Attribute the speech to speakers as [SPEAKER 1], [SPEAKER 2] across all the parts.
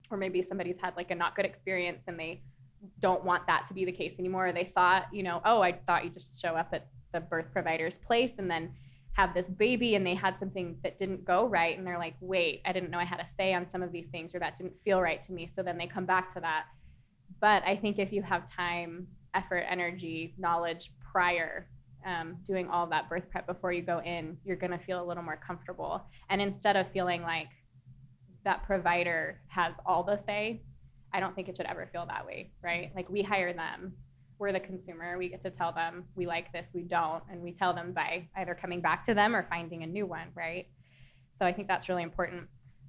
[SPEAKER 1] or maybe somebody's had like a not good experience and they don't want that to be the case anymore. Or they thought, oh, I thought you just show up at the birth provider's place and then have this baby, and they had something that didn't go right. And they're like, wait, I didn't know I had a say on some of these things, or that didn't feel right to me. So then they come back to that. But I think if you have time, effort, energy, knowledge prior, doing all of that birth prep before you go in, you're going to feel a little more comfortable. And instead of feeling like that provider has all the say, I don't think it should ever feel that way, right? Like, we hire them. We're the consumer. We get to tell them we like this, we don't. And we tell them by either coming back to them or finding a new one, right? So I think that's really important.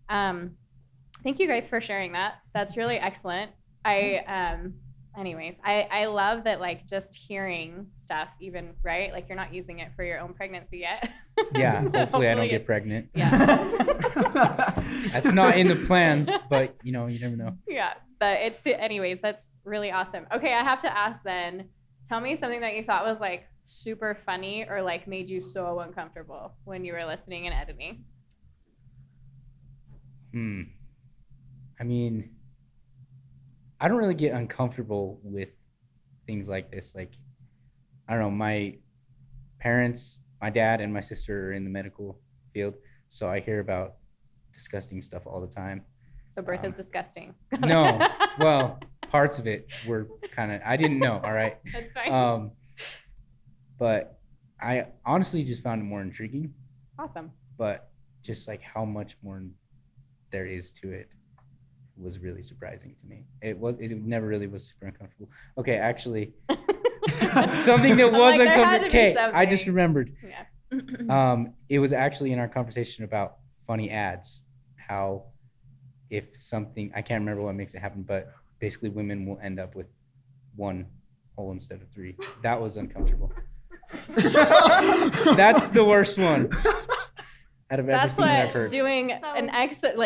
[SPEAKER 1] Thank you guys for sharing that. That's really excellent. Anyways, I love that, like, just hearing stuff, even, right? Like, you're not using it for your own pregnancy yet.
[SPEAKER 2] Yeah, hopefully I don't get pregnant.
[SPEAKER 1] Yeah.
[SPEAKER 2] That's not in the plans, but you never know.
[SPEAKER 1] Yeah, but anyways, that's really awesome. Okay, I have to ask then, tell me something that you thought was like super funny or like made you so uncomfortable when you were listening and editing.
[SPEAKER 2] I mean, I don't really get uncomfortable with things like this. Like, I don't know, my parents, my dad and my sister are in the medical field, so I hear about disgusting stuff all the time.
[SPEAKER 1] So birth is disgusting.
[SPEAKER 2] No, well, parts of it were I didn't know, all right?
[SPEAKER 1] That's fine.
[SPEAKER 2] But I honestly just found it more intriguing.
[SPEAKER 1] Awesome.
[SPEAKER 2] But just like how much more there is to it was really surprising to me. It never really was super uncomfortable. Okay, actually, something that was uncomfortable. Okay, I just remembered.
[SPEAKER 1] Yeah.
[SPEAKER 2] It was actually in our conversation about funny ads, how if something, I can't remember what makes it happen, but basically women will end up with one hole instead of three. That was uncomfortable. That's the worst one out of everything that I've heard.
[SPEAKER 1] Doing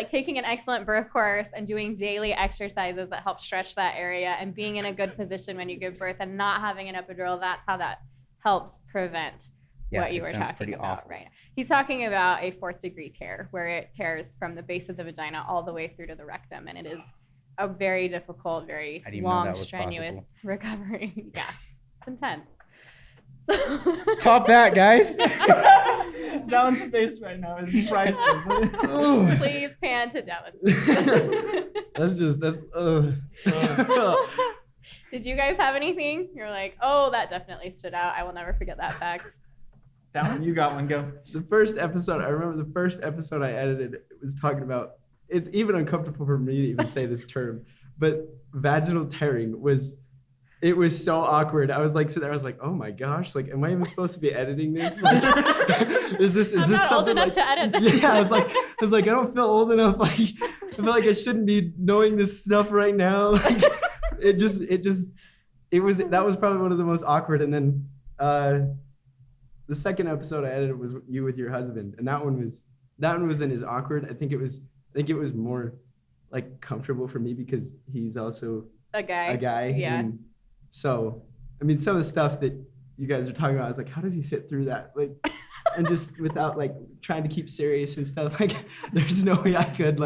[SPEAKER 1] taking an excellent birth course and doing daily exercises that help stretch that area and being in a good position when you give birth and not having an epidural, that's how that helps prevent what you were talking about,
[SPEAKER 2] awful.
[SPEAKER 1] Right? He's talking about a 4th degree tear, where it tears from the base of the vagina all the way through to the rectum, and it is a very difficult, very long, strenuous recovery. Yeah, it's intense.
[SPEAKER 2] Top that, guys.
[SPEAKER 3] Down's face right now is priceless.
[SPEAKER 1] Please pan to Devin. Did you guys have anything? You're like, oh, that definitely stood out. I will never forget that fact.
[SPEAKER 3] Down, you got one, go.
[SPEAKER 4] I remember the first episode I edited was talking about, it's even uncomfortable for me to even say this term, but vaginal tearing was so awkward. I was like sitting there, I was like, oh my gosh, like, am I even supposed to be editing this? Like, is this
[SPEAKER 1] not
[SPEAKER 4] something
[SPEAKER 1] old enough
[SPEAKER 4] like,
[SPEAKER 1] to edit?
[SPEAKER 4] Yeah, I was like, I don't feel old enough. Like, I feel like I shouldn't be knowing this stuff right now. Like, that was probably one of the most awkward. And then the second episode I edited was you with your husband, and that one wasn't as awkward. I think it was more like comfortable for me because he's also
[SPEAKER 1] a guy. Yeah.
[SPEAKER 4] And so, I mean, some of the stuff that you guys are talking about, I was like, how does he sit through that? Like, and just without like trying to keep serious and stuff, like there's no way I could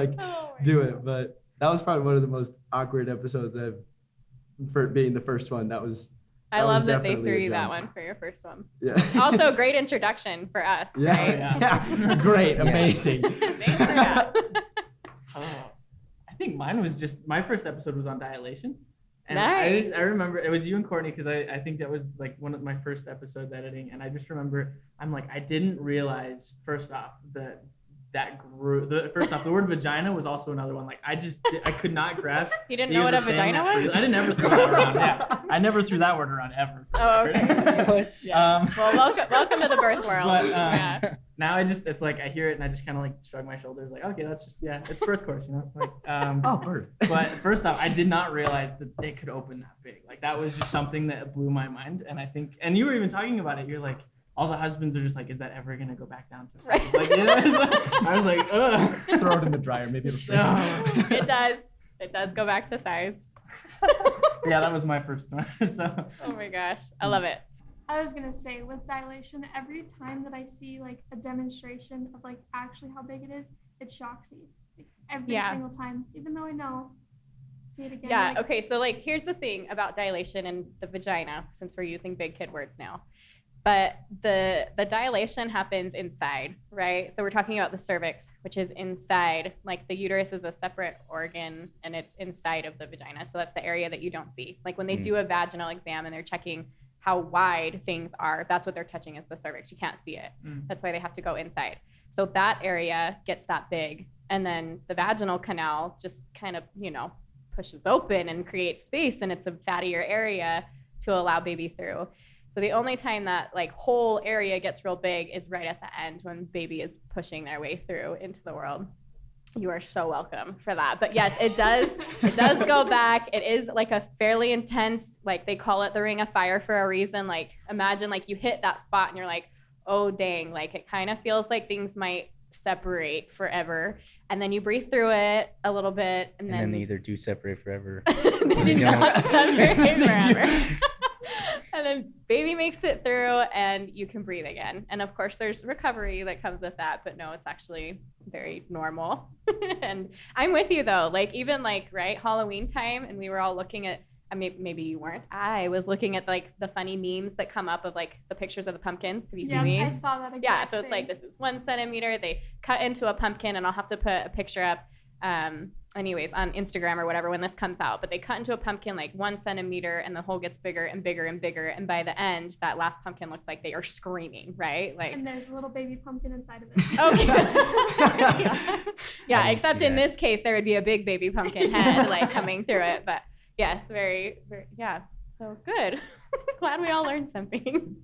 [SPEAKER 4] do it. But that was probably one of the most awkward episodes for being the first one.
[SPEAKER 1] I love that they threw you that one for your first one.
[SPEAKER 4] Yeah.
[SPEAKER 1] Also, great introduction for us.
[SPEAKER 4] Yeah.
[SPEAKER 1] Right?
[SPEAKER 4] Yeah. Great. Amazing.
[SPEAKER 1] Thanks for that.
[SPEAKER 3] I think mine was my first episode was on dilation. And
[SPEAKER 1] nice.
[SPEAKER 3] I remember it was you and Courtney, because I think that was like one of my first episodes editing. And I just remember, I'm like, I didn't realize, first off, that grew. First off, the word vagina was also another one. Like, I could not grasp.
[SPEAKER 1] You didn't know what a vagina was?
[SPEAKER 3] I didn't ever throw that word around. Yeah, I never threw that word around ever.
[SPEAKER 1] Oh, okay. Yes. Well, welcome to the birth world.
[SPEAKER 3] But now it's like I hear it and I just kind of like shrug my shoulders, like, okay, that's just it's birth course, Like,
[SPEAKER 4] birth.
[SPEAKER 3] But first off, I did not realize that it could open that big. Like, that was just something that blew my mind. And I think, and you were even talking about it. You're like, all the husbands are just like, is that ever gonna go back down to size? Like, I was like, ugh.
[SPEAKER 4] Just throw it in the dryer, maybe it'll shrink.
[SPEAKER 1] It does. It does go back to size.
[SPEAKER 3] Yeah, that was my first one. So.
[SPEAKER 1] Oh my gosh, I love it.
[SPEAKER 5] I was gonna say, with dilation, every time that I see like a demonstration of like actually how big it is, it shocks me. every
[SPEAKER 1] Yeah.
[SPEAKER 5] single time, even though I know. See it again.
[SPEAKER 1] Yeah.
[SPEAKER 5] like,
[SPEAKER 1] Okay. So like, here's the thing about dilation and the vagina, since we're using big kid words now. But the dilation happens inside, right? So we're talking about the cervix, which is inside. Like the uterus is a separate organ, and it's inside of the vagina. So that's the area that you don't see. Like when they do a vaginal exam and they're checking how wide things are, that's what they're touching is the cervix. You can't see it. That's why they have to go inside. So that area gets that big, and then the vaginal canal just kind of, pushes open and creates space, and it's a fattier area to allow baby through. So the only time that like whole area gets real big is right at the end when baby is pushing their way through into the world. You are so welcome for that. But yes, it does go back. It is like a fairly intense, like they call it the ring of fire for a reason. Like imagine like you hit that spot and you're like, oh dang, like it kind of feels like things might separate forever. And then you breathe through it a little bit, and then
[SPEAKER 2] they either do separate forever.
[SPEAKER 1] they do not separate forever. And then baby makes it through and you can breathe again. And of course there's recovery that comes with that, but no, it's actually very normal. And I'm with you though, like even like, right, Halloween time, and we were all looking at, I mean, maybe you weren't, I was looking at like the funny memes that come up of like the pictures of the pumpkins. Have you seen these?
[SPEAKER 5] I saw that.
[SPEAKER 1] Yeah, so it's like, this is 1 centimeter. They cut into a pumpkin, and I'll have to put a picture up anyways on Instagram or whatever when this comes out. But they cut into a pumpkin like 1 centimeter, and the hole gets bigger and bigger and bigger. And by the end, that last pumpkin looks like they are screaming, right? Like,
[SPEAKER 5] and there's a little baby pumpkin inside of it.
[SPEAKER 1] okay. Yeah,
[SPEAKER 2] I
[SPEAKER 1] except
[SPEAKER 2] see
[SPEAKER 1] in
[SPEAKER 2] that.
[SPEAKER 1] this case, there would be a big baby pumpkin head like coming through it. But yes, very, very, yeah. So good. Glad we all learned something.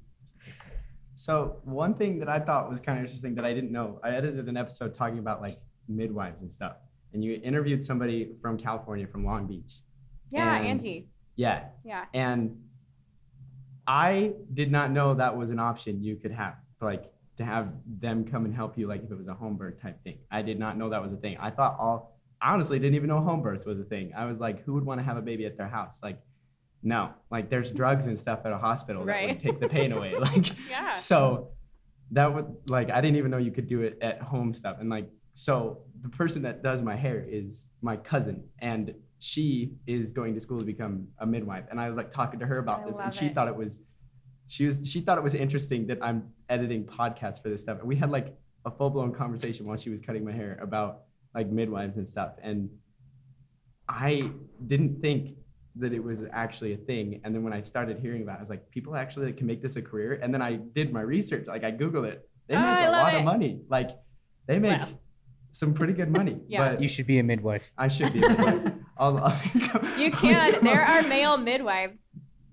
[SPEAKER 4] So one thing that I thought was kind of interesting that I didn't know, I edited an episode talking about like midwives and stuff. And you interviewed somebody from California, from Long Beach.
[SPEAKER 1] Yeah,
[SPEAKER 4] And-
[SPEAKER 1] Angie.
[SPEAKER 4] Yeah.
[SPEAKER 1] Yeah.
[SPEAKER 4] And I did not know that was an option you could have, like to have them come and help you, like if it was a home birth type thing. I did not know that was a thing. I honestly didn't even know home birth was a thing. I was like, who would want to have a baby at their house? Like, no, like there's drugs and stuff at a hospital that
[SPEAKER 1] Right.
[SPEAKER 4] would take the pain away. Like,
[SPEAKER 1] Yeah.
[SPEAKER 4] so that would like, I didn't even know you could do it at home stuff. And like, so the person that does my hair is my cousin, and she is going to school to become a midwife. And I was like talking to her about
[SPEAKER 1] I
[SPEAKER 4] this, and
[SPEAKER 1] love
[SPEAKER 4] she
[SPEAKER 1] it.
[SPEAKER 4] thought it was, she thought it was interesting that I'm editing podcasts for this stuff. And we had like a full blown conversation while she was cutting my hair about like midwives and stuff. And I didn't think that it was actually a thing. And then when I started hearing about it, I was like, people actually can make this a career. And then I did my research, like I Googled it. They
[SPEAKER 1] Oh,
[SPEAKER 4] make
[SPEAKER 1] I
[SPEAKER 4] a
[SPEAKER 1] love
[SPEAKER 4] lot
[SPEAKER 1] it.
[SPEAKER 4] of money. Like they make
[SPEAKER 1] Wow.
[SPEAKER 4] some pretty good money.
[SPEAKER 1] Yeah.
[SPEAKER 4] But
[SPEAKER 2] You should be a midwife.
[SPEAKER 4] I should be a midwife. I'll
[SPEAKER 1] You can. There are male midwives.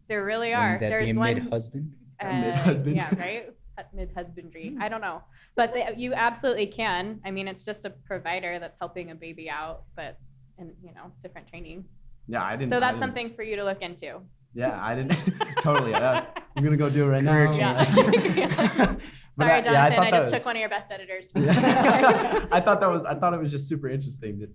[SPEAKER 1] There really are.
[SPEAKER 2] Wouldn't that
[SPEAKER 1] There's
[SPEAKER 2] be a
[SPEAKER 1] one.
[SPEAKER 2] mid-husband?
[SPEAKER 4] mid-husband.
[SPEAKER 1] Yeah, right? Mid-husbandry. I don't know. But you absolutely can. I mean, it's just a provider that's helping a baby out, but in, different training.
[SPEAKER 4] Yeah, I didn't.
[SPEAKER 1] So
[SPEAKER 4] I
[SPEAKER 1] that's
[SPEAKER 4] didn't-
[SPEAKER 1] something for you to look into.
[SPEAKER 4] Yeah, I didn't. Totally. I'm gonna go do it right now.
[SPEAKER 1] Yeah.
[SPEAKER 4] But
[SPEAKER 1] Sorry, Jonathan. I
[SPEAKER 4] thought that
[SPEAKER 1] just
[SPEAKER 4] was-
[SPEAKER 1] took one of your best editors. To be
[SPEAKER 4] Yeah. I thought it was just super interesting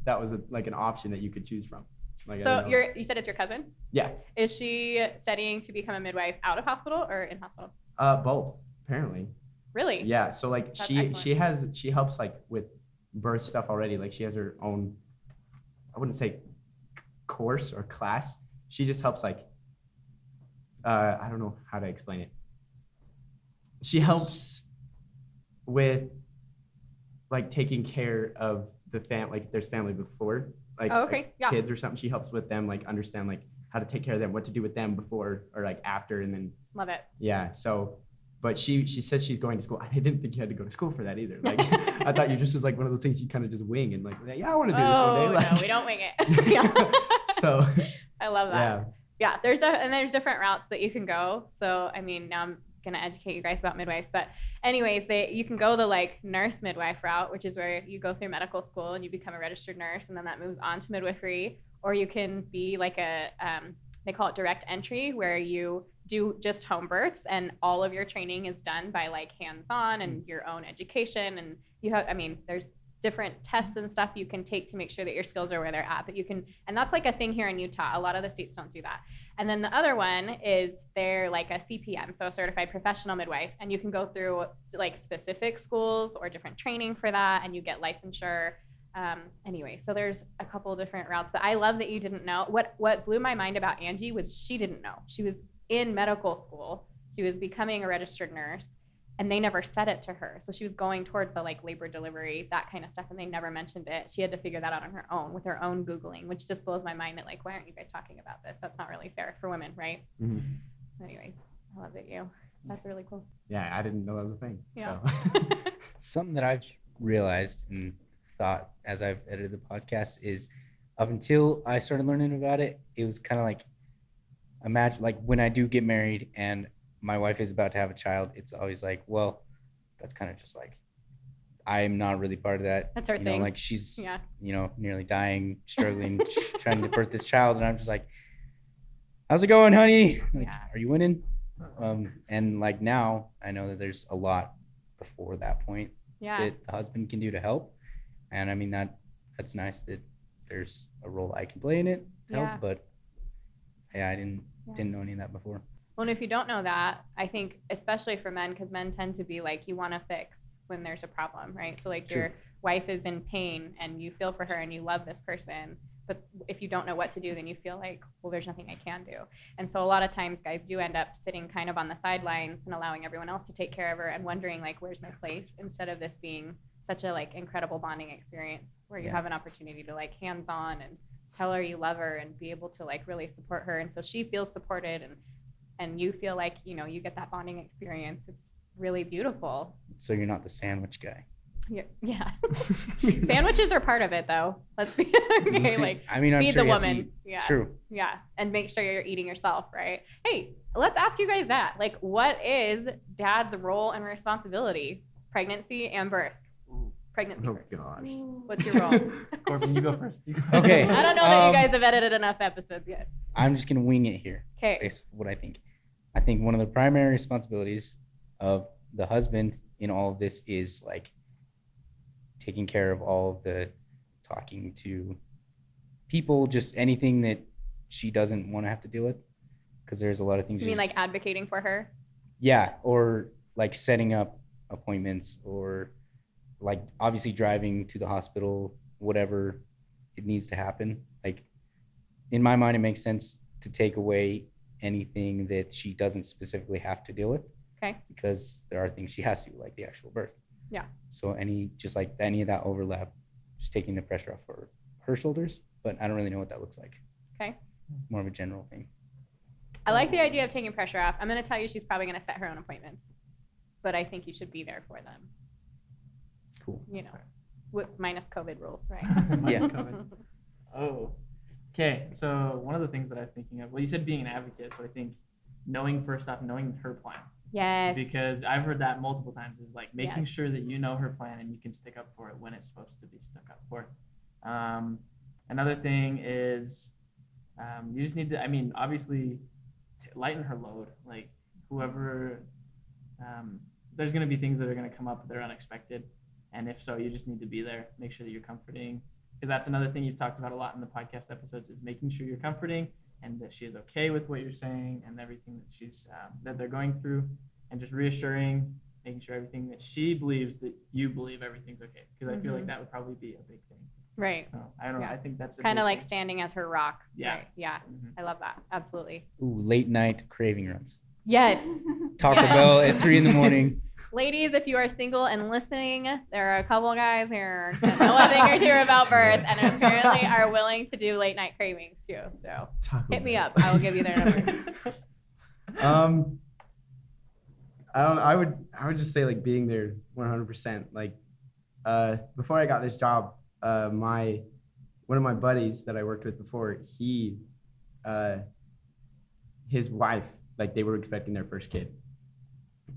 [SPEAKER 4] that was like an option that you could choose from. Like, I
[SPEAKER 1] So
[SPEAKER 4] didn't know.
[SPEAKER 1] you said it's your cousin?
[SPEAKER 4] Yeah,
[SPEAKER 1] Is she studying to become a midwife out of hospital or in hospital?
[SPEAKER 4] both apparently.
[SPEAKER 1] Really?
[SPEAKER 4] Yeah, so like
[SPEAKER 1] That's
[SPEAKER 4] she helps like with birth stuff already. Like she has her own, I wouldn't say course or class. She just helps like, I don't know how to explain it. She helps with like taking care of the like if there's family before like,
[SPEAKER 1] Oh, okay.
[SPEAKER 4] like
[SPEAKER 1] Yeah.
[SPEAKER 4] kids or something. She helps with them like understand like how to take care of them, what to do with them before or like after, and then
[SPEAKER 1] Love it.
[SPEAKER 4] yeah. So, but she says she's going to school. I didn't think you had to go to school for that either. Like I thought you just was like one of those things you kind of just wing and like, yeah, I want to do this one day.
[SPEAKER 1] Oh,
[SPEAKER 4] Like,
[SPEAKER 1] no, we don't wing it. Yeah.
[SPEAKER 4] So
[SPEAKER 1] I love that.
[SPEAKER 4] yeah,
[SPEAKER 1] Yeah, there's different routes that you can go. So I mean, now I'm gonna educate you guys about midwives, but anyways, you can go the like nurse midwife route, which is where you go through medical school and you become a registered nurse, and then that moves on to midwifery. Or you can be like they call it direct entry, where you do just home births and all of your training is done by like hands-on and your own education. And there's different tests and stuff you can take to make sure that your skills are where they're at, but you can, and that's like a thing here in Utah. A lot of the states don't do that. And then the other one is they're like a CPM, so a certified professional midwife, and you can go through like specific schools or different training for that, and you get licensure Anyway, so there's a couple different routes, but I love that you didn't know. What blew my mind about Angie was she didn't know. She was in medical school. She was becoming a registered nurse, and they never said it to her. So she was going towards the like labor delivery, that kind of stuff, and they never mentioned it. She had to figure that out on her own with her own Googling, which just blows my mind that like, why aren't you guys talking about this? That's not really fair for women, right?
[SPEAKER 4] Mm-hmm.
[SPEAKER 1] So anyways, I love that that's really cool.
[SPEAKER 4] Yeah, I didn't know that was a thing.
[SPEAKER 1] Yeah.
[SPEAKER 4] So.
[SPEAKER 2] Something that I've realized and thought as I've edited the podcast is up until I started learning about it, it was kind of like, imagine like when I do get married and my wife is about to have a child, it's always like, well, that's kind of just like, I'm not really part of that.
[SPEAKER 1] That's her
[SPEAKER 2] you
[SPEAKER 1] thing.
[SPEAKER 2] know, like she's, nearly dying, struggling, trying to birth this child. And I'm just like, how's it going, honey? Like, are you winning? And like now I know that there's a lot before that point that the husband can do to help. And I mean, that's nice that there's a role I can play in it to help, but yeah, I didn't know any of that before.
[SPEAKER 1] Well, and if you don't know that, I think especially for men, because men tend to be like, you want to fix when there's a problem, right? So like your wife is in pain and you feel for her and you love this person, but if you don't know what to do, then you feel like, well, there's nothing I can do. And so a lot of times guys do end up sitting kind of on the sidelines and allowing everyone else to take care of her and wondering like, where's my place, instead of this being such a like incredible bonding experience where you have an opportunity to like hands-on and tell her you love her and be able to like really support her. And so she feels supported and you feel like, you get that bonding experience. It's really beautiful.
[SPEAKER 2] So you're not the sandwich guy.
[SPEAKER 1] Yeah. Sandwiches are part of it though. Let's be okay, like
[SPEAKER 2] I mean, I'm
[SPEAKER 1] feed
[SPEAKER 2] sure
[SPEAKER 1] the
[SPEAKER 2] you have to
[SPEAKER 1] woman.
[SPEAKER 2] eat.
[SPEAKER 1] Yeah.
[SPEAKER 2] True.
[SPEAKER 1] Yeah. And make sure you're eating yourself, right? Hey, let's ask you guys that. Like, what is dad's role and responsibility? Pregnancy and birth. Pregnancy.
[SPEAKER 4] Oh
[SPEAKER 1] birth.
[SPEAKER 4] gosh.
[SPEAKER 1] What's your role?
[SPEAKER 3] Corbin, you go first.
[SPEAKER 2] Okay.
[SPEAKER 1] I don't know that you guys have edited enough episodes yet.
[SPEAKER 2] I'm just gonna wing it here.
[SPEAKER 1] Okay.
[SPEAKER 2] Based on what I think. I think one of the primary responsibilities of the husband in all of this is like taking care of all of the talking to people, just anything that she doesn't want to have to deal with, because there's a lot of things.
[SPEAKER 1] You mean like advocating for her?
[SPEAKER 2] Yeah, or like setting up appointments, or like obviously driving to the hospital, whatever it needs to happen. Like in my mind, it makes sense to take away anything that she doesn't specifically have to deal with.
[SPEAKER 1] Okay.
[SPEAKER 2] Because there are things she has to, like the actual birth.
[SPEAKER 1] Yeah.
[SPEAKER 2] So any of that overlap, just taking the pressure off her shoulders. But I don't really know what that looks like.
[SPEAKER 1] Okay.
[SPEAKER 2] More of a general thing.
[SPEAKER 1] I like the idea of taking pressure off. I'm going to tell you she's probably going to set her own appointments, but I think you should be there for them.
[SPEAKER 2] Cool.
[SPEAKER 1] Minus COVID rules, right?
[SPEAKER 2] Yeah.
[SPEAKER 3] COVID. Oh, okay. So one of the things that I was thinking of, well, you said being an advocate. So I think knowing her plan.
[SPEAKER 1] Yes.
[SPEAKER 3] Because I've heard that multiple times, is like making sure that you know her plan and you can stick up for it when it's supposed to be stuck up for. Another thing is you just need to, obviously lighten her load. Like whoever, there's going to be things that are going to come up that are unexpected. And if so, you just need to be there, make sure that you're comforting. Because that's another thing you've talked about a lot in the podcast episodes, is making sure you're comforting and that she is okay with what you're saying and everything that she's that they're going through, and just reassuring, making sure everything that she believes, that you believe everything's okay. Because I feel like that would probably be a big thing.
[SPEAKER 1] Right.
[SPEAKER 3] So I don't know. I think that's
[SPEAKER 1] kind of like
[SPEAKER 3] thing.
[SPEAKER 1] standing as her rock.
[SPEAKER 3] Yeah.
[SPEAKER 1] Right? Yeah.
[SPEAKER 3] Mm-hmm.
[SPEAKER 1] I love that. Absolutely.
[SPEAKER 2] Ooh, late night craving runs.
[SPEAKER 1] Yes.
[SPEAKER 2] Taco Bell at 3 a.m.
[SPEAKER 1] Ladies, if you are single and listening, there are a couple guys here that know a thing or two about birth and apparently are willing to do late night cravings too. So hit me up. I will give you their number.
[SPEAKER 4] I would just say like being there 100%. Like before I got this job, one of my buddies that I worked with before, his wife, like they were expecting their first kid,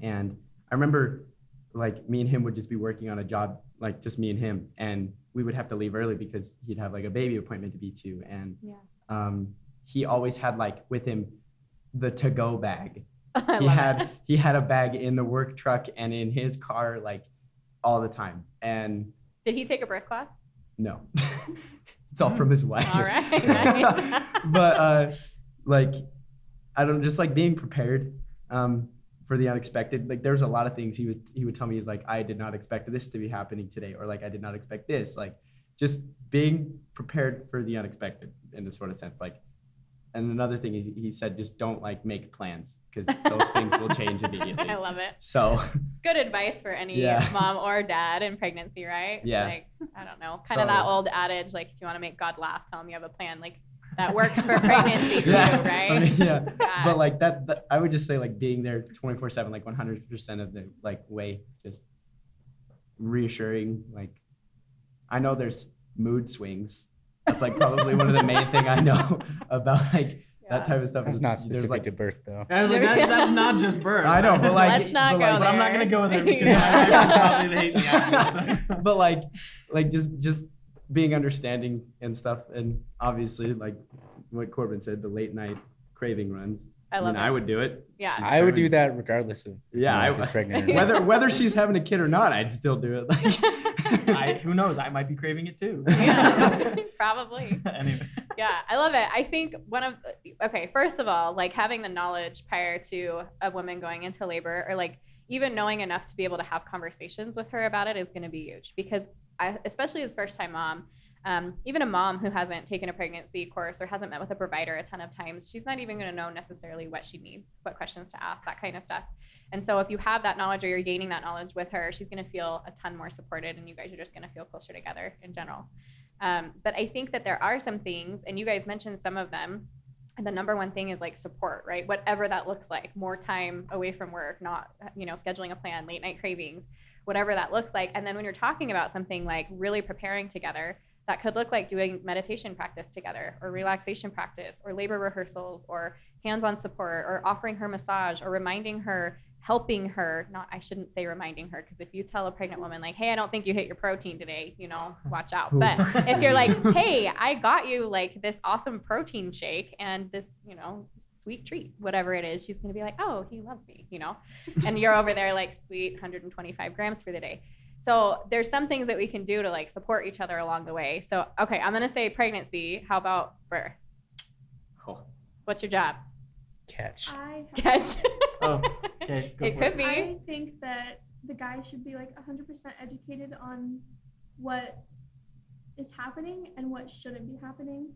[SPEAKER 4] and I remember like me and him would just be working on a job, like just me and him, and we would have to leave early because he'd have like a baby appointment to be to, and he always had like with him the to-go bag. He had a bag in the work truck and in his car like all the time. And
[SPEAKER 1] did he take a birth class?
[SPEAKER 4] No. It's all from his wife.
[SPEAKER 1] All right.
[SPEAKER 4] But like I don't, just like being prepared for the unexpected. Like there's a lot of things he would tell me, is like, I did not expect this to be happening today, or like I did not expect this. Like just being prepared for the unexpected in this sort of sense. Like, and another thing is he said, just don't like make plans because those things will change immediately.
[SPEAKER 1] I love it.
[SPEAKER 4] So
[SPEAKER 1] good advice for any mom or dad in pregnancy, right?
[SPEAKER 4] Yeah.
[SPEAKER 1] Like, I don't know, kind of that old adage, like, if you want to make God laugh, tell him you have a plan. Like, that works for pregnancy too, right?
[SPEAKER 4] I mean, yeah. But like that, I would just say like being there 24/7, like 100% of the like way, just reassuring. Like, I know there's mood swings. That's like probably one of the main thing I know about like that type of stuff.
[SPEAKER 2] That's not
[SPEAKER 4] There's,
[SPEAKER 2] specific
[SPEAKER 4] like,
[SPEAKER 2] to birth, though.
[SPEAKER 3] I was like, that's not just birth.
[SPEAKER 4] I know, but like,
[SPEAKER 1] Let's not
[SPEAKER 4] but,
[SPEAKER 1] go
[SPEAKER 4] like,
[SPEAKER 3] But I'm not
[SPEAKER 1] there.
[SPEAKER 3] gonna go there because I probably hate me after this.
[SPEAKER 4] but like just being understanding and stuff, and obviously like what Corbin said, the late night craving runs.
[SPEAKER 1] I love
[SPEAKER 4] mean,
[SPEAKER 1] it.
[SPEAKER 4] I would do it.
[SPEAKER 1] Yeah.
[SPEAKER 4] She's
[SPEAKER 2] I would do
[SPEAKER 4] pregnant.
[SPEAKER 2] that regardless of
[SPEAKER 4] Yeah,
[SPEAKER 2] if she's pregnant or not.
[SPEAKER 4] whether she's having a kid or not, I'd still do it. Like,
[SPEAKER 3] Who knows? I might be craving it too.
[SPEAKER 1] Yeah, probably.
[SPEAKER 3] Anyway.
[SPEAKER 1] Yeah, I love it. I think first of all, like having the knowledge prior to a woman going into labor, or like even knowing enough to be able to have conversations with her about it, is going to be huge, because especially as first time mom, even a mom who hasn't taken a pregnancy course or hasn't met with a provider a ton of times, she's not even going to know necessarily what she needs, what questions to ask, that kind of stuff. And so if you have that knowledge, or you're gaining that knowledge with her, she's going to feel a ton more supported, and you guys are just going to feel closer together in general. But I think that there are some things, and you guys mentioned some of them. And the number one thing is like support, right? Whatever that looks like, more time away from work, not, scheduling a plan, late night cravings, whatever that looks like. And then when you're talking about something like really preparing together, that could look like doing meditation practice together, or relaxation practice, or labor rehearsals, or hands-on support, or offering her massage, or reminding her, helping her. I shouldn't say reminding her, because if you tell a pregnant woman like, hey, I don't think you hit your protein today, watch out. But if you're like, hey, I got you like this awesome protein shake and this, sweet treat, whatever it is, she's going to be like, oh, he loves me, and you're over there like, sweet, 125 grams for the day. So there's some things that we can do to like support each other along the way. So, okay, I'm going to say pregnancy. How about birth?
[SPEAKER 4] oh,
[SPEAKER 1] What's your job?
[SPEAKER 2] Catch.
[SPEAKER 1] Catch.
[SPEAKER 3] Oh, okay. Go
[SPEAKER 1] It
[SPEAKER 3] for
[SPEAKER 1] could be.
[SPEAKER 5] I think that the guy should be like 100% educated on what is happening and what shouldn't be happening.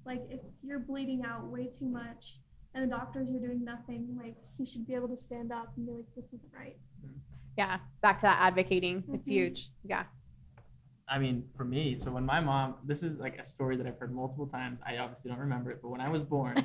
[SPEAKER 5] Like, if you're bleeding out way too much and the doctors are doing nothing, like, he should be able to stand up and be like, this isn't right.
[SPEAKER 1] Yeah, back to that advocating. It's
[SPEAKER 5] Mhm.
[SPEAKER 1] huge. Yeah.
[SPEAKER 3] I mean, for me, so when my mom, this is like a story that I've heard multiple times. I obviously don't remember it, but when I was born,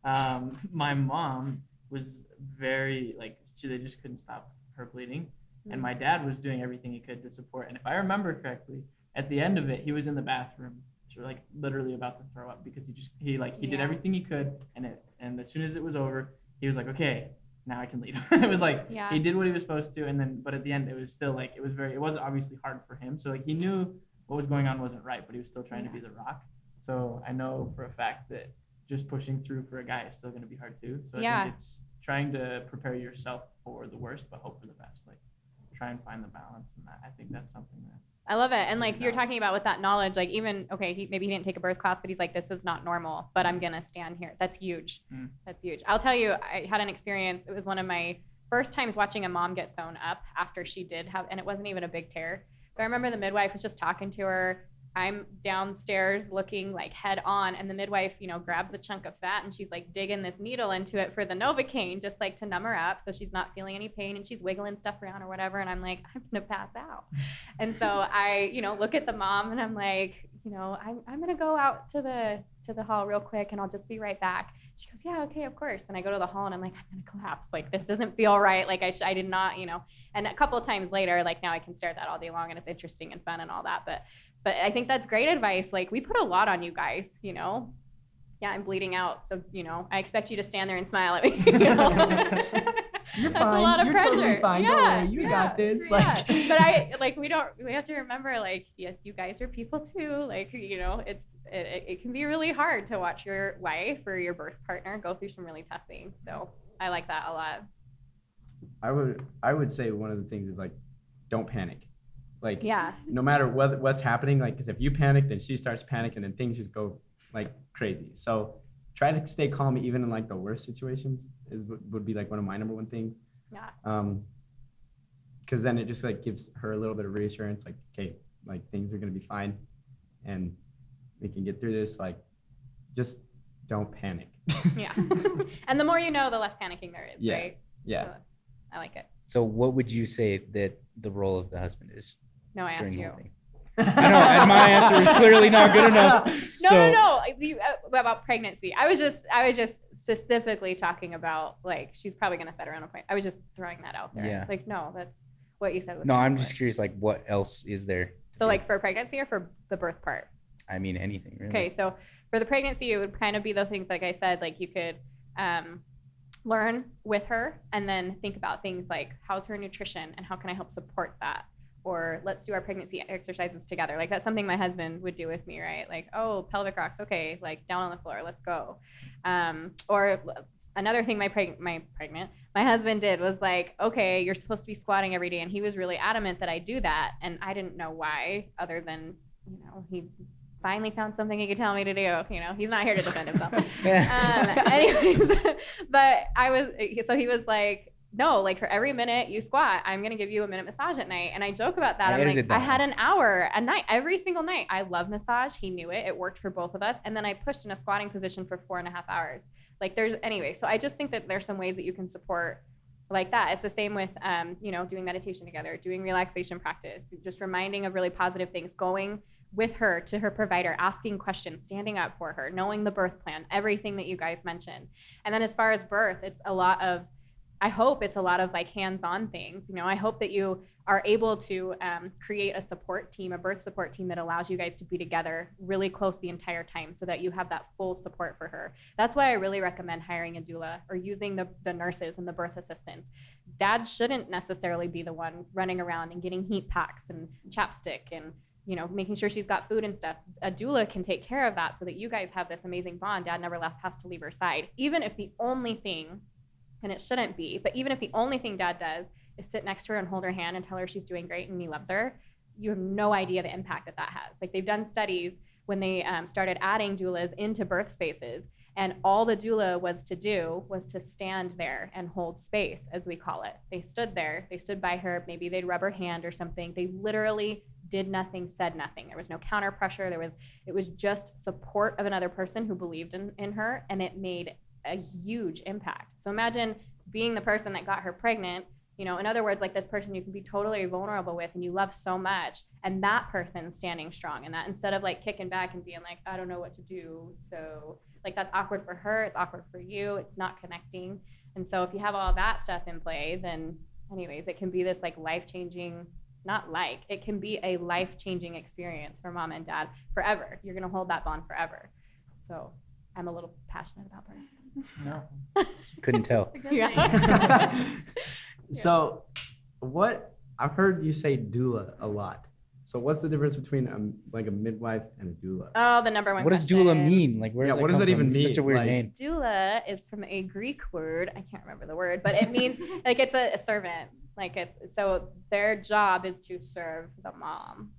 [SPEAKER 3] my mom was very like, they just couldn't stop her bleeding. And my dad was doing everything he could to support. And if I remember correctly, at the end of it, he was in the bathroom, like literally about to throw up, because he did everything he could. And as soon as it was over, he was like, okay, now I can leave. It was like, he did what he was supposed to. And then, but at the end, it was still like, it wasn't obviously hard for him. So like, he knew what was going on wasn't right, but he was still trying to be the rock. So I know for a fact that just pushing through for a guy is still going to be hard too. So I think it's trying to prepare yourself for the worst, but hope for the best. Like, try and find the balance in that. I think that's something that
[SPEAKER 1] I love it. And like you're talking about with that knowledge, like even, okay, maybe he didn't take a birth class, but he's like, this is not normal, but I'm going to stand here. That's huge. That's huge. I'll tell you, I had an experience. It was one of my first times watching a mom get sewn up after she did have, and it wasn't even a big tear. But I remember the midwife was just talking to her. I'm downstairs looking like head on, and the midwife, grabs a chunk of fat and she's like digging this needle into it for the Novocaine, just like to numb her up so she's not feeling any pain, and she's wiggling stuff around or whatever. And I'm like, I'm gonna pass out. And so I, look at the mom and I'm like, I'm gonna go out to the hall real quick and I'll just be right back. She goes, yeah, okay, of course. And I go to the hall and I'm like, I'm gonna collapse. Like, this doesn't feel right. Like I did not, and a couple of times later, like now I can stare at that all day long and it's interesting and fun and all that. But I think that's great advice. Like, we put a lot on you guys, Yeah, I'm bleeding out. So, I expect you to stand there and smile at me.
[SPEAKER 4] You're
[SPEAKER 1] That's
[SPEAKER 4] fine.
[SPEAKER 1] a lot of
[SPEAKER 4] You're
[SPEAKER 1] pressure.
[SPEAKER 4] totally fine. Don't worry. You got this.
[SPEAKER 1] Yeah. But we have to remember, like, yes, you guys are people too. Like, it can be really hard to watch your wife or your birth partner go through some really tough things. So I like that a lot.
[SPEAKER 4] I would say one of the things is like, don't panic. Like,
[SPEAKER 1] yeah,
[SPEAKER 4] no matter what's happening, like, because if you panic, then she starts panicking and things just go like crazy. So try to stay calm even in like the worst situations would be like one of my number one things.
[SPEAKER 1] Yeah.
[SPEAKER 4] Because then it just like gives her a little bit of reassurance, like, okay, like things are gonna be fine. and we can get through this. Like, just don't panic.
[SPEAKER 1] Yeah. And the more you know, the less panicking there is,
[SPEAKER 4] Yeah.
[SPEAKER 1] right?
[SPEAKER 4] Yeah.
[SPEAKER 1] So I like it.
[SPEAKER 2] So what would you say that the role of the husband is
[SPEAKER 1] No, I
[SPEAKER 2] during
[SPEAKER 1] asked
[SPEAKER 2] the
[SPEAKER 1] you.
[SPEAKER 2] whole thing? I know, and my answer is clearly not good enough.
[SPEAKER 1] No. About pregnancy. I was just specifically talking about, like, she's probably going to set her own appointment. I was just throwing that out there.
[SPEAKER 2] Yeah.
[SPEAKER 1] Like, no, that's what you said.
[SPEAKER 2] No, I'm just curious, like, what else is there?
[SPEAKER 1] So, like, for pregnancy or for the birth part?
[SPEAKER 2] I mean, anything, really.
[SPEAKER 1] Okay, so for the pregnancy, it would kind of be those things, like I said, like you could learn with her and then think about things like, how's her nutrition and how can I help support that? Or let's do our pregnancy exercises together. Like, that's something my husband would do with me, right? Like, oh, pelvic rocks, okay, like down on the floor, let's go. Or another thing my husband did was like, okay, you're supposed to be squatting every day. And he was really adamant that I do that. And I didn't know why, other than, he finally found something he could tell me to do. He's not here to defend himself. Anyways, but he was like, no, like, for every minute you squat, I'm going to give you a minute massage at night. And I joke about that. I'm like, I had an hour a night, every single night. I love massage. He knew it. It worked for both of us. And then I pushed in a squatting position for 4.5 hours. Like, so I just think that there's some ways that you can support like that. It's the same with, doing meditation together, doing relaxation practice, just reminding of really positive things, going with her to her provider, asking questions, standing up for her, knowing the birth plan, everything that you guys mentioned. And then as far as birth, I hope it's a lot of like hands-on things. I hope that you are able to create a support team, a birth support team that allows you guys to be together really close the entire time so that you have that full support for her. That's why I really recommend hiring a doula or using the nurses and the birth assistants. Dad shouldn't necessarily be the one running around and getting heat packs and chapstick and making sure she's got food and stuff. A doula can take care of that so that you guys have this amazing bond. Dad never has to leave her side. Even if the only thing, and it shouldn't be, but even if the only thing Dad does is sit next to her and hold her hand and tell her she's doing great and he loves her, you have no idea the impact that has. Like, they've done studies when they started adding doulas into birth spaces, and all the doula was to do was to stand there and hold space, as we call it. They stood there, they stood by her, maybe they'd rub her hand or something. They literally did nothing, said nothing. There was no counter pressure. It was just support of another person who believed in her, and it made a huge impact. So imagine being the person that got her pregnant, in other words, like, this person you can be totally vulnerable with and you love so much, and that person standing strong in that, instead of like kicking back and being like, I don't know what to do. So like, that's awkward for her, it's awkward for you, it's not connecting. And so if you have all that stuff in play, then anyways, it can be this like life-changing, it can be a life-changing experience for mom and dad forever. You're going to hold that bond forever. So I'm a little passionate about birth.
[SPEAKER 3] No.
[SPEAKER 2] Couldn't tell.
[SPEAKER 1] Yeah.
[SPEAKER 4] So I've heard you say doula a lot. So what's the difference between a midwife and a doula?
[SPEAKER 1] Oh, the number one
[SPEAKER 2] What does
[SPEAKER 1] question.
[SPEAKER 2] doula mean? Like, where does
[SPEAKER 4] what does that even
[SPEAKER 2] It's
[SPEAKER 4] mean?
[SPEAKER 2] such a weird
[SPEAKER 4] Like-
[SPEAKER 2] name.
[SPEAKER 1] Doula is from a Greek word. I can't remember the word, but it means like, it's a servant. Like, so their job is to serve the mom.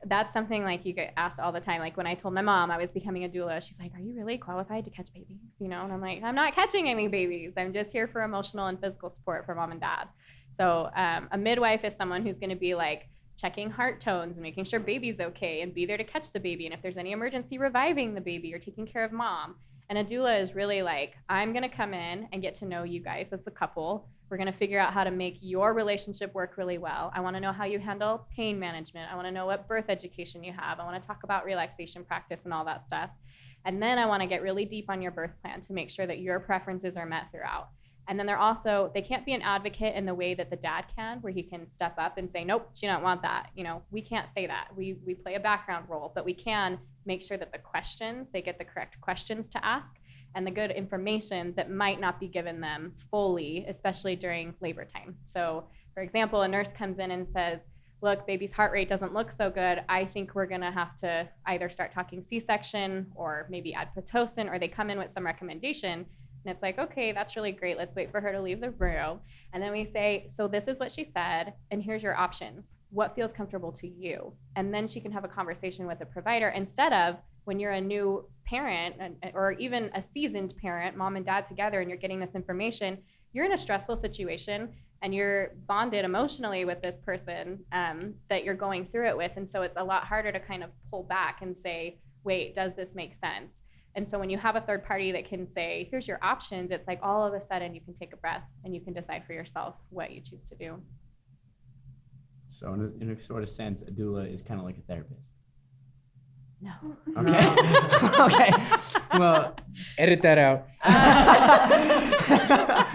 [SPEAKER 1] That's something like you get asked all the time. Like, when I told my mom I was becoming a doula, she's like, are you really qualified to catch babies? And I'm like, I'm not catching any babies. I'm just here for emotional and physical support for mom and dad. So a midwife is someone who's going to be like checking heart tones and making sure baby's okay and be there to catch the baby. And if there's any emergency, reviving the baby or taking care of mom. And a doula is really like, I'm going to come in and get to know you guys as a couple. We're going to figure out how to make your relationship work really well. I want to know how you handle pain management. I want to know what birth education you have. I want to talk about relaxation practice and all that stuff. And then I want to get really deep on your birth plan to make sure that your preferences are met throughout. And then they can't be an advocate in the way that the dad can, where he can step up and say, nope, she don't want that. We can't say that. We play a background role, but we can make sure that they get the correct questions to ask and the good information that might not be given them fully, especially during labor time. So, for example, a nurse comes in and says, look, baby's heart rate doesn't look so good. I think we're gonna have to either start talking C-section or maybe add Pitocin, or they come in with some recommendation. And it's like, okay, that's really great. Let's wait for her to leave the room. And then we say, so this is what she said, and here's your options. What feels comfortable to you? And then she can have a conversation with the provider, instead of when you're a new parent or even a seasoned parent, mom and dad together, and you're getting this information, you're in a stressful situation. and you're bonded emotionally with this person that you're going through it with. And so it's a lot harder to kind of pull back and say, wait, does this make sense? And so when you have a third party that can say, here's your options, it's like all of a sudden you can take a breath and you can decide for yourself what you choose to do.
[SPEAKER 6] So in a sort of sense, a doula is kind of like a therapist.
[SPEAKER 1] No.
[SPEAKER 6] Okay. Okay.
[SPEAKER 4] Well,
[SPEAKER 2] Edit that out.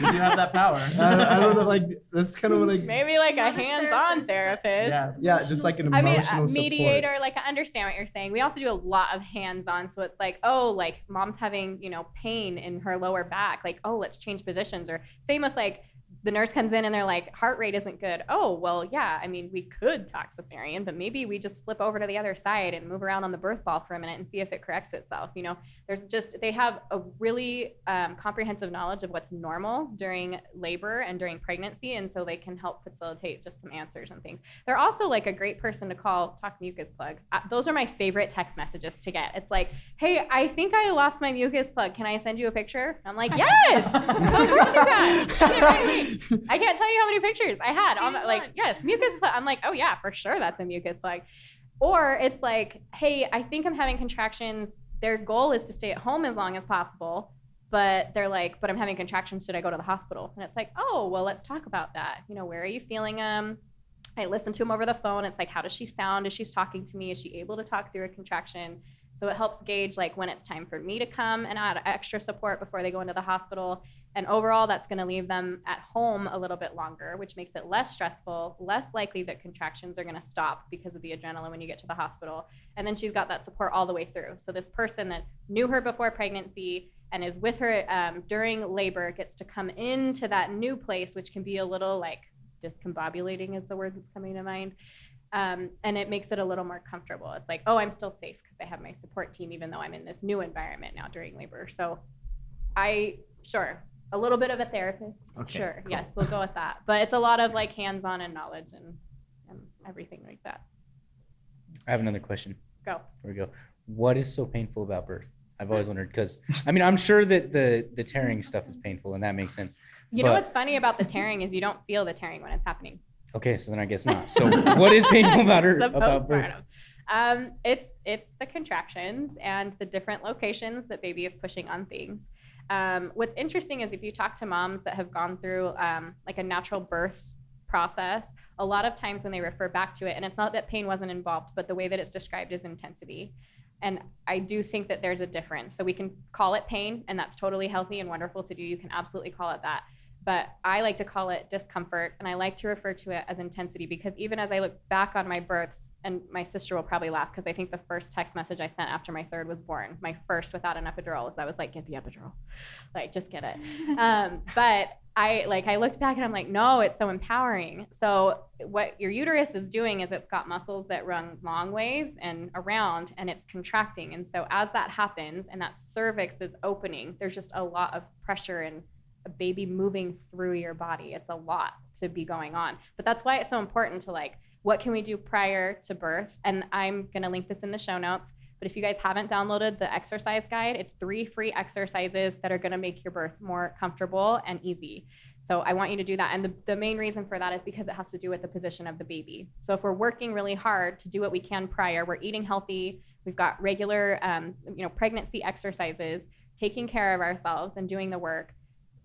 [SPEAKER 3] You do have that power.
[SPEAKER 4] I don't know. Like that's kind of what I.
[SPEAKER 1] Maybe like a
[SPEAKER 5] Not a
[SPEAKER 1] hands-on
[SPEAKER 5] therapist,
[SPEAKER 1] therapist.
[SPEAKER 4] Yeah, just like an
[SPEAKER 1] I mean,
[SPEAKER 4] emotional support.
[SPEAKER 1] mediator, like I understand what you're saying. We also do a lot of hands-on. So it's like, oh, like mom's having, pain in her lower back. Like, oh, let's change positions. Or same with like, the nurse comes in and they're like, heart rate isn't good. Oh, well, yeah, I mean, we could talk cesarean, but maybe we just flip over to the other side and move around on the birth ball for a minute and see if it corrects itself. They have a really comprehensive knowledge of what's normal during labor and during pregnancy. And so they can help facilitate just some answers and things. They're also like a great person to call, talk mucus plug. Those are my favorite text messages to get. It's like, hey, I think I lost my mucus plug. Can I send you a picture? I'm like, yes, of course you can. I can't tell you how many pictures I had. Yes, mucus plug. I'm like, oh yeah, for sure that's a mucus plug. Or it's like, hey, I think I'm having contractions. Their goal is to stay at home as long as possible, but they're like, but I'm having contractions. Should I go to the hospital? And it's like, oh, well, let's talk about that. Where are you feeling them? I listen to them over the phone. It's like, how does she sound as she's talking to me? Is she able to talk through a contraction? So it helps gauge like when it's time for me to come and add extra support before they go into the hospital. And overall, that's going to leave them at home a little bit longer, which makes it less stressful, less likely that contractions are going to stop because of the adrenaline when you get to the hospital. And then she's got that support all the way through. So this person that knew her before pregnancy and is with her during labor gets to come into that new place, which can be a little like discombobulating is the word that's coming to mind. And it makes it a little more comfortable. It's like, oh, I'm still safe because I have my support team, even though I'm in this new environment now during labor. So a little bit of a therapist.
[SPEAKER 6] Okay,
[SPEAKER 1] Sure.
[SPEAKER 6] cool.
[SPEAKER 1] Yes, we'll go with that. But it's a lot of like hands-on and knowledge and everything like that.
[SPEAKER 2] I have another question.
[SPEAKER 1] Go.
[SPEAKER 2] Before we go, what is so painful about birth? I've always wondered because I'm sure that the tearing stuff is painful and that makes sense.
[SPEAKER 1] You know what's funny about the tearing is you don't feel the tearing when it's happening.
[SPEAKER 2] Okay, so then I guess not. So what is painful about about birth?
[SPEAKER 1] It's the contractions and the different locations that baby is pushing on things. What's interesting is if you talk to moms that have gone through like a natural birth process, a lot of times when they refer back to it, and it's not that pain wasn't involved, but the way that it's described is intensity. And I do think that there's a difference. So we can call it pain, and that's totally healthy and wonderful to do. You can absolutely call it that. But I like to call it discomfort, and I like to refer to it as intensity because even as I look back on my births, and my sister will probably laugh because I think the first text message I sent after my third was born, my first without an epidural, is I was like, get the epidural, like just get it. But I looked back and I'm like, no, it's so empowering. So what your uterus is doing is it's got muscles that run long ways and around, and it's contracting. And so as that happens and that cervix is opening, there's just a lot of pressure and a baby moving through your body. It's a lot to be going on. But that's why it's so important to like, what can we do prior to birth? And I'm going to link this in the show notes. But if you guys haven't downloaded the exercise guide, it's 3 free exercises that are going to make your birth more comfortable and easy. So I want you to do that. And the main reason for that is because it has to do with the position of the baby. So if we're working really hard to do what we can prior, we're eating healthy, we've got regular, pregnancy exercises, taking care of ourselves and doing the work,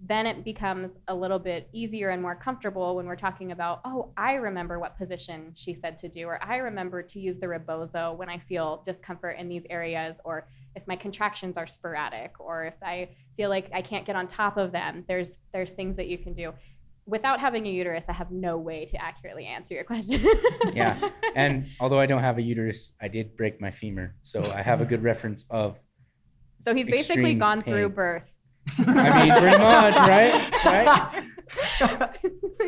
[SPEAKER 1] then it becomes a little bit easier and more comfortable when we're talking about, oh, I remember what position she said to do, or I remember to use the rebozo when I feel discomfort in these areas, or if my contractions are sporadic, or if I feel like I can't get on top of them, there's things that you can do. Without having a uterus, I have no way to accurately answer your question.
[SPEAKER 2] Yeah, and although I don't have a uterus, I did break my femur, so I have a good reference of.
[SPEAKER 1] So he's basically
[SPEAKER 2] extreme
[SPEAKER 1] gone
[SPEAKER 2] pain.
[SPEAKER 1] through birth.
[SPEAKER 2] I mean, pretty much, right?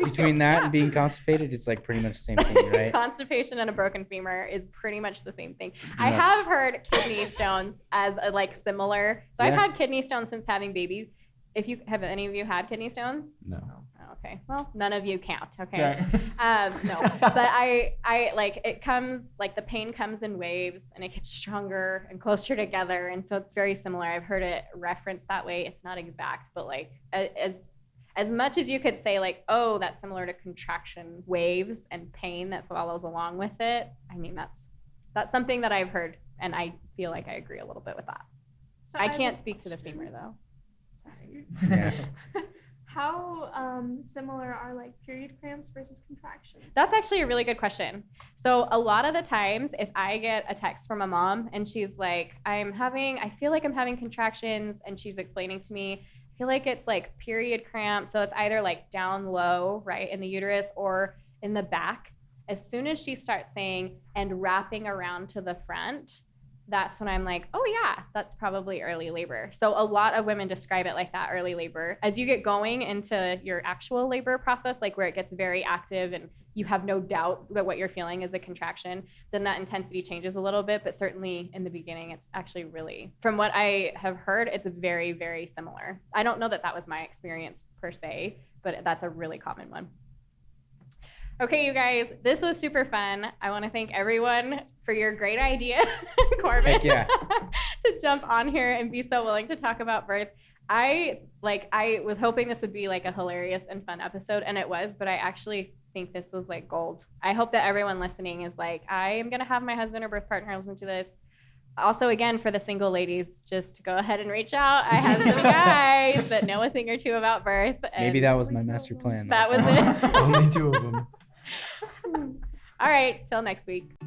[SPEAKER 2] Between that and being constipated, it's like pretty much the same thing, right?
[SPEAKER 1] Constipation and a broken femur is pretty much the same thing.
[SPEAKER 2] Pretty
[SPEAKER 1] I
[SPEAKER 2] much.
[SPEAKER 1] have heard kidney stones as a similar. So I've
[SPEAKER 2] Yeah.
[SPEAKER 1] had kidney stones since having babies. Have any of you had kidney stones?
[SPEAKER 6] No.
[SPEAKER 1] Oh, okay. Well, none of you count. Okay.
[SPEAKER 3] Right.
[SPEAKER 1] No, but I it comes like the pain comes in waves and it gets stronger and closer together. And so it's very similar. I've heard it referenced that way. It's not exact, but like as as much as you could say like, oh, that's similar to contraction waves and pain that follows along with it. I mean, that's something that I've heard, and I feel like I agree a little bit with that.
[SPEAKER 5] So
[SPEAKER 1] I
[SPEAKER 5] have
[SPEAKER 1] can't
[SPEAKER 5] a
[SPEAKER 1] speak to the
[SPEAKER 5] question.
[SPEAKER 1] femur though. Sorry.
[SPEAKER 2] Yeah.
[SPEAKER 5] How similar are like period cramps versus contractions?
[SPEAKER 1] That's actually a really good question. So a lot of the times if I get a text from a mom and she's like, I feel like I'm having contractions, and she's explaining to me, I feel like it's like period cramps. So it's either like down low, right, in the uterus or in the back. As soon as she starts saying and wrapping around to the front, that's when I'm like, oh yeah, that's probably early labor. So a lot of women describe it like that, early labor. As you get going into your actual labor process, like where it gets very active and you have no doubt that what you're feeling is a contraction, then that intensity changes a little bit. But certainly in the beginning, it's actually really, from what I have heard, it's very, very similar. I don't know that that was my experience per se, but that's a really common one. Okay, you guys, this was super fun. I want to thank everyone for your great idea, Corbin,
[SPEAKER 2] Heck yeah.
[SPEAKER 1] to jump on here and be so willing to talk about birth. I was hoping this would be like a hilarious and fun episode, and it was, but I actually think this was like gold. I hope that everyone listening is like, I am going to have my husband or birth partner listen to this. Also, again, for the single ladies, just go ahead and reach out. I have some guys that know a thing or two about birth.
[SPEAKER 2] Maybe that was my master plan.
[SPEAKER 1] That was
[SPEAKER 2] That's all.
[SPEAKER 1] it.
[SPEAKER 4] Only 2 of them.
[SPEAKER 1] All right, till next week.